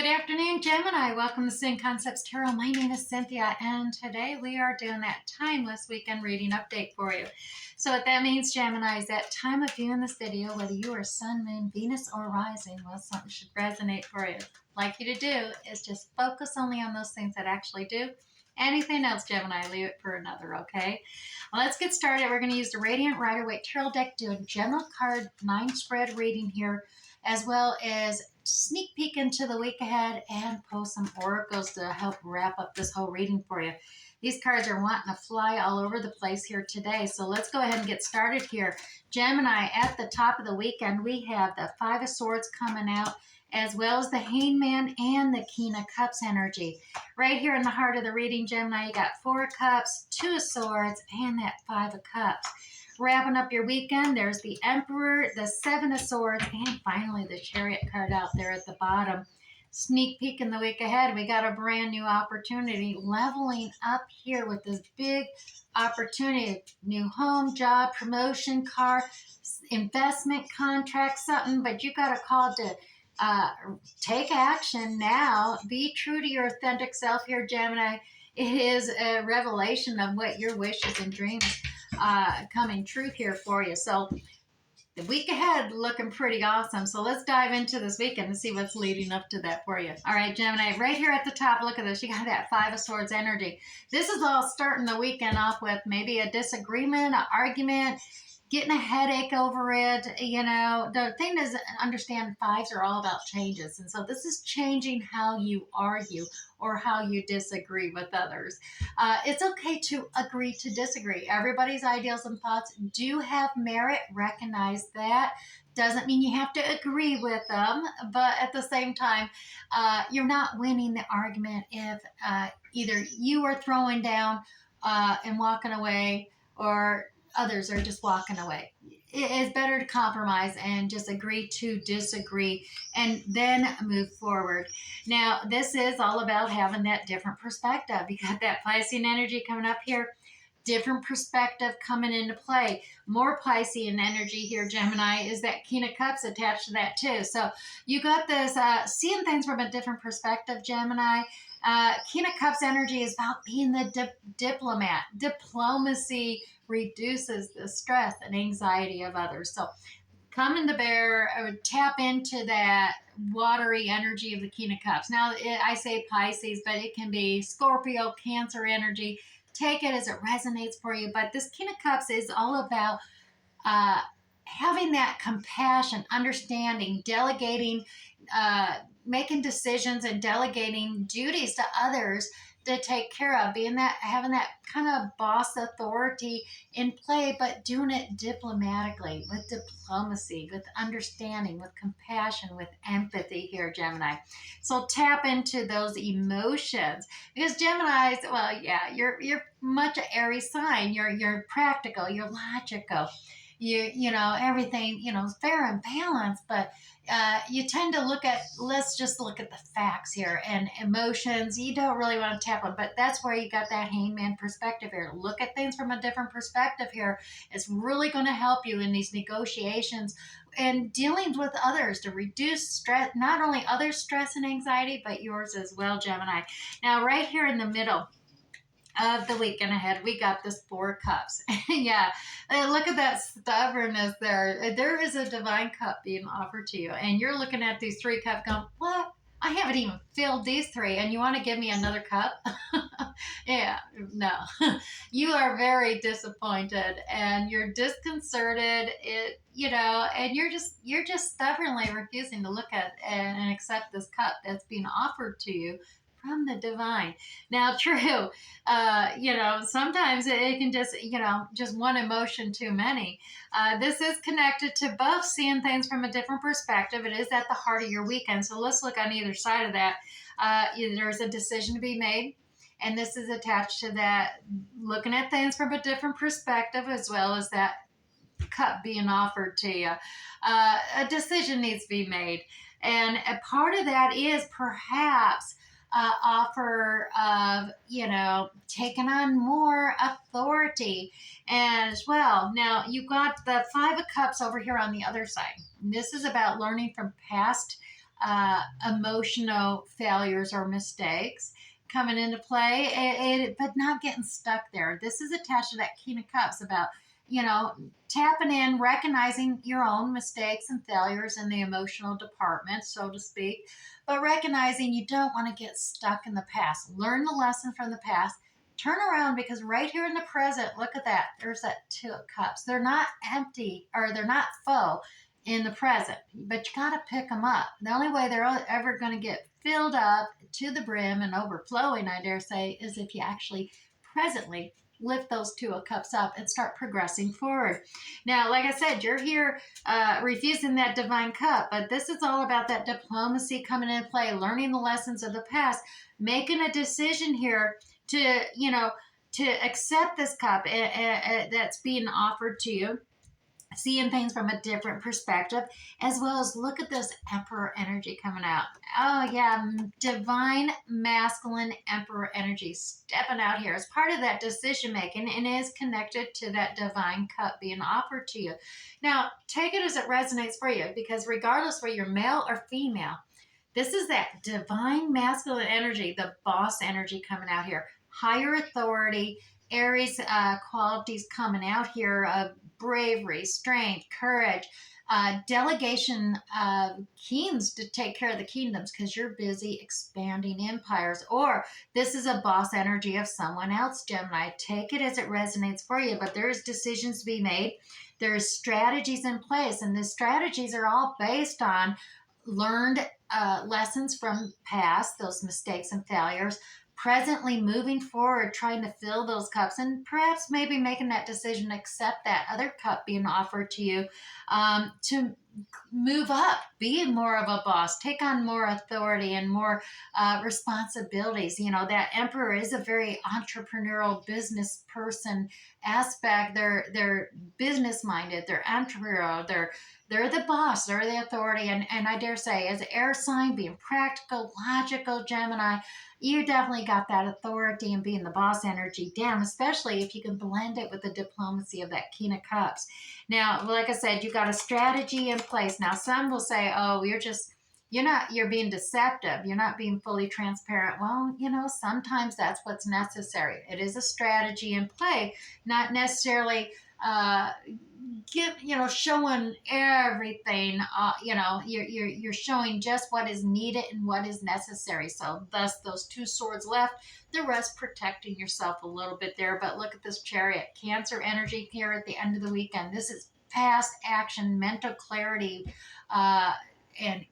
Good afternoon, Gemini. Welcome to Sin Concepts Tarot. My name is Cynthia, and today we are doing that timeless weekend reading update for you. So what that means, Gemini, is that time of viewing this video, whether you are Sun, Moon, Venus, or Rising, well, something should resonate for you. Like you to do is just focus only on those things that actually do. Anything else, Gemini, leave it for another, okay? Well, let's get started. We're going to use the Radiant Rider-Waite Tarot deck, do a general card 9-spread reading here, as well as sneak peek into the week ahead and pull some oracles to help wrap up this whole reading for you. These cards are wanting to fly all over the place here today, so let's go ahead and get started here. Gemini, at the top of the weekend, we have the Five of Swords coming out, as well as the Hangman and the King of Cups energy. Right here in the heart of the reading, Gemini, you got 4 of Cups, 2 of Swords, and that 5 of Cups. Wrapping up your weekend, there's the Emperor, the 7 of Swords, and finally the Chariot card out there at the bottom. Sneak peek in the week ahead, we got a brand new opportunity leveling up here with this big opportunity. New home, job, promotion, car, investment, contract, something, but you got a call to take action now. Be true to your authentic self here, Gemini. It is a revelation of what your wishes and dreams coming true here for you. So the week ahead looking pretty awesome. So let's dive into this weekend and see what's leading up to that for you. All right, Gemini, right here at the top, look at this. You got that 5 of Swords energy. This is all starting the weekend off with maybe a disagreement, an argument, getting a headache over it. You know, the thing is, understand 5s are all about changes. And so this is changing how you argue or how you disagree with others. It's okay to agree to disagree. Everybody's ideals and thoughts do have merit. Recognize that. Doesn't mean you have to agree with them, but at the same time, you're not winning the argument if either you are throwing down and walking away, or others are just walking away. It is better to compromise and just agree to disagree and then move forward. Now, this is all about having that different perspective. You got that Piscean energy coming up here. Different perspective coming into play. More Piscean energy here, Gemini, is that King of Cups attached to that too. So you got this seeing things from a different perspective, Gemini. King of Cups energy is about being the diplomat. Diplomacy reduces the stress and anxiety of others. So come to bear, I would tap into that watery energy of the King of Cups. Now, I say Pisces, but it can be Scorpio, Cancer energy. Take it as it resonates for you. But this King of Cups is all about having that compassion, understanding, delegating, making decisions and delegating duties to others to take care of, being that, having that kind of boss authority in play, but doing it diplomatically, with diplomacy, with understanding, with compassion, with empathy here, Gemini. So tap into those emotions, because Gemini's, well, yeah, you're much an Aries sign. You're practical, you're logical. You know, everything, you know, is fair and balanced, but you tend to look at, let's just look at the facts here, and emotions, you don't really want to tap on, but that's where you got that Hangman perspective here. Look at things from a different perspective here. It's really going to help you in these negotiations and dealing with others to reduce stress, not only others' stress and anxiety, but yours as well, Gemini. Now, right here in the middle of the weekend ahead, we got this 4 cups. Yeah, look at that stubbornness there. There is a divine cup being offered to you, and you're looking at these 3 cups going, what? I haven't even filled these 3, and you want to give me another cup? Yeah, no. You are very disappointed, and you're disconcerted. You know, and you're just stubbornly refusing to look at and accept this cup that's being offered to you from the divine. Now, true, you know, sometimes it can just, you know, just one emotion too many. This is connected to both seeing things from a different perspective. It is at the heart of your weekend. So let's look on either side of that. There's a decision to be made, and this is attached to that, looking at things from a different perspective, as well as that cup being offered to you. A decision needs to be made. And a part of that is perhaps offer of, you know, taking on more authority as well. Now, you've got the 5 of Cups over here on the other side. And this is about learning from past emotional failures or mistakes coming into play, but not getting stuck there. This is attached to that King of Cups about, tapping in, recognizing your own mistakes and failures in the emotional department, so to speak, but recognizing you don't want to get stuck in the past. Learn the lesson from the past. Turn around, because right here in the present, look at that. There's that Two of Cups. They're not empty, or they're not full in the present, but you got to pick them up. The only way they're ever going to get filled up to the brim and overflowing, I dare say, is if you actually presently lift those Two of Cups up and start progressing forward. Now, like I said, you're here refusing that divine cup, but this is all about that diplomacy coming into play, learning the lessons of the past, making a decision here to, to accept this cup that's being offered to you, seeing things from a different perspective, as well as look at this Emperor energy coming out. Oh yeah, divine masculine Emperor energy stepping out here as part of that decision making, and is connected to that divine cup being offered to you. Now, take it as it resonates for you, because regardless whether you're male or female, this is that divine masculine energy, the boss energy coming out here. Higher authority, Aries qualities coming out here of bravery, strength, courage, delegation of kings to take care of the kingdoms because you're busy expanding empires. Or this is a boss energy of someone else, Gemini. Take it as it resonates for you, but there's decisions to be made. There's strategies in place, and the strategies are all based on learned lessons from past, those mistakes and failures, presently moving forward, trying to fill those cups, and perhaps maybe making that decision to accept that other cup being offered to you, to move up, be more of a boss, take on more authority and more responsibilities. That Emperor is a very entrepreneurial business person aspect. They're business minded, they're entrepreneurial, they're the boss, they're the authority, and I dare say, as an air sign, being practical, logical, Gemini, you definitely got that authority and being the boss energy down, especially if you can blend it with the diplomacy of that King of Cups. Now, like I said, you got a strategy in place. Now, some will say, oh, you're being deceptive. You're not being fully transparent. Well, sometimes that's what's necessary. It is a strategy in play, not necessarily showing everything. You're showing just what is needed and what is necessary. So thus those two swords left, the rest protecting yourself a little bit there. But look at this Chariot, Cancer energy here at the end of the weekend. This is fast action, mental clarity, and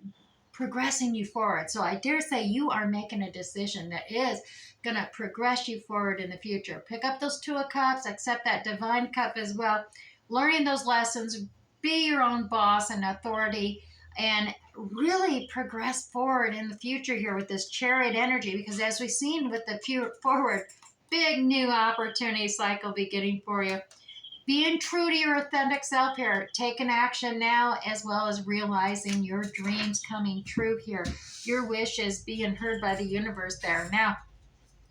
progressing you forward. So I dare say you are making a decision that is going to progress you forward in the future. Pick up those Two of Cups, accept that divine cup as well, learning those lessons, be your own boss and authority, and really progress forward in the future here with this Chariot energy, because as we've seen with the forward, big new opportunity cycle beginning for you. Being true to your authentic self here, taking action now, as well as realizing your dreams coming true here, your wishes being heard by the universe there. Now,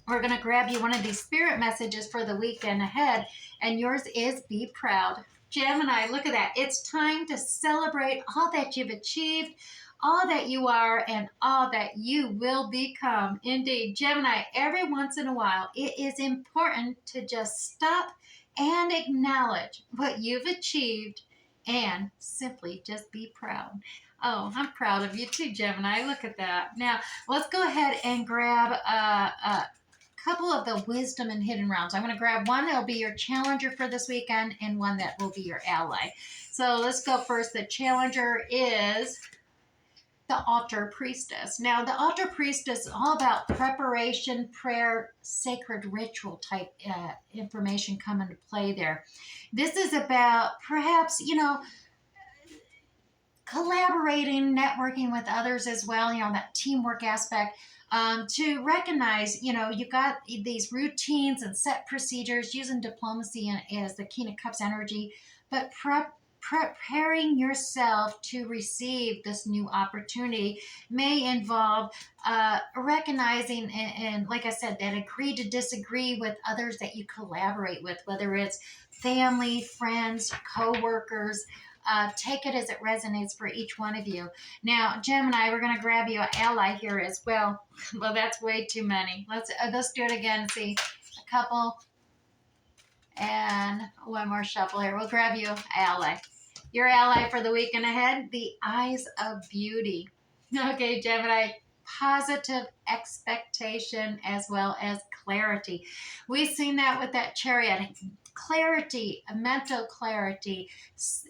we're going to grab you one of these spirit messages for the weekend ahead, and yours is be proud. Gemini, look at that. It's time to celebrate all that you've achieved, all that you are, and all that you will become. Indeed, Gemini, every once in a while, it is important to just stop and acknowledge what you've achieved and simply just be proud. Oh, I'm proud of you too, Gemini. Look at that. Now, let's go ahead and grab a couple of the wisdom and hidden realms. I'm going to grab one that'll be your challenger for this weekend and one that will be your ally. So let's go first. The challenger is the altar priestess. Now, the altar priestess is all about preparation, prayer, sacred ritual type information come into play there. This is about perhaps, collaborating, networking with others as well, that teamwork aspect. To recognize, you've got these routines and set procedures, using diplomacy as the King of Cups energy, but preparing yourself to receive this new opportunity may involve recognizing and, like I said, that agree to disagree with others that you collaborate with, whether it's family, friends, co-workers, take it as it resonates for each one of you. Now, Gemini, we're going to grab you an ally here as well. Well, that's way too many. Let's do it again and see. A couple and one more shuffle here. We'll grab you an ally. Your ally for the weekend ahead, the eyes of beauty. Okay, Gemini, positive expectation as well as clarity. We've seen that with that chariot. Clarity, mental clarity,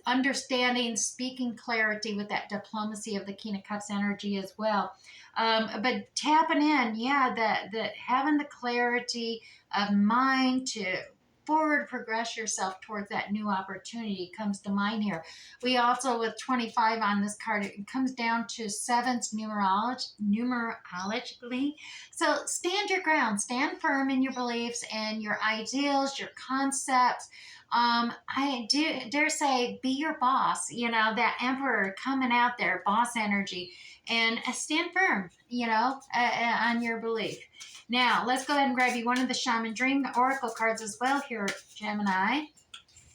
understanding, speaking clarity with that diplomacy of the King of Cups energy as well. But tapping in, yeah, that having the clarity of mind to forward progress yourself towards that new opportunity comes to mind here. We also, with 25 on this card, it comes down to sevens numerologically. So stand your ground, stand firm in your beliefs and your ideals, your concepts. I dare say, be your boss, that emperor coming out there, boss energy, and stand firm, on your belief. Now, let's go ahead and grab you one of the Shaman Dream Oracle cards as well here, Gemini.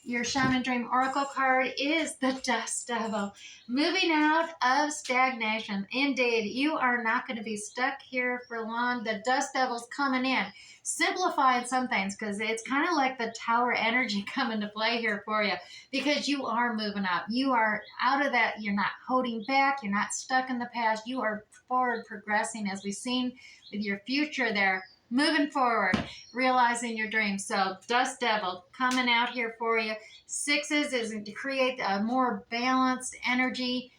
Your Shaman Dream Oracle card is the Dust Devil. Moving out of stagnation. Indeed, you are not going to be stuck here for long. The Dust Devil's coming in. Simplifying some things, because it's kind of like the Tower energy coming to play here for you, because you are moving up. You are out of that. You're not holding back. You're not stuck in the past. You are forward progressing, as we've seen with your future there. Moving forward, realizing your dreams. So Dust Devil coming out here for you. Sixes is to create a more balanced energy.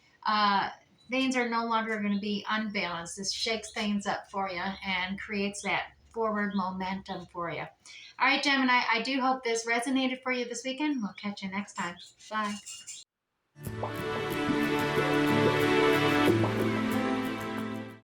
Things are no longer going to be unbalanced. This shakes things up for you and creates that forward momentum for you. All right, Gemini, I do hope this resonated for you this weekend. We'll catch you next time. Bye.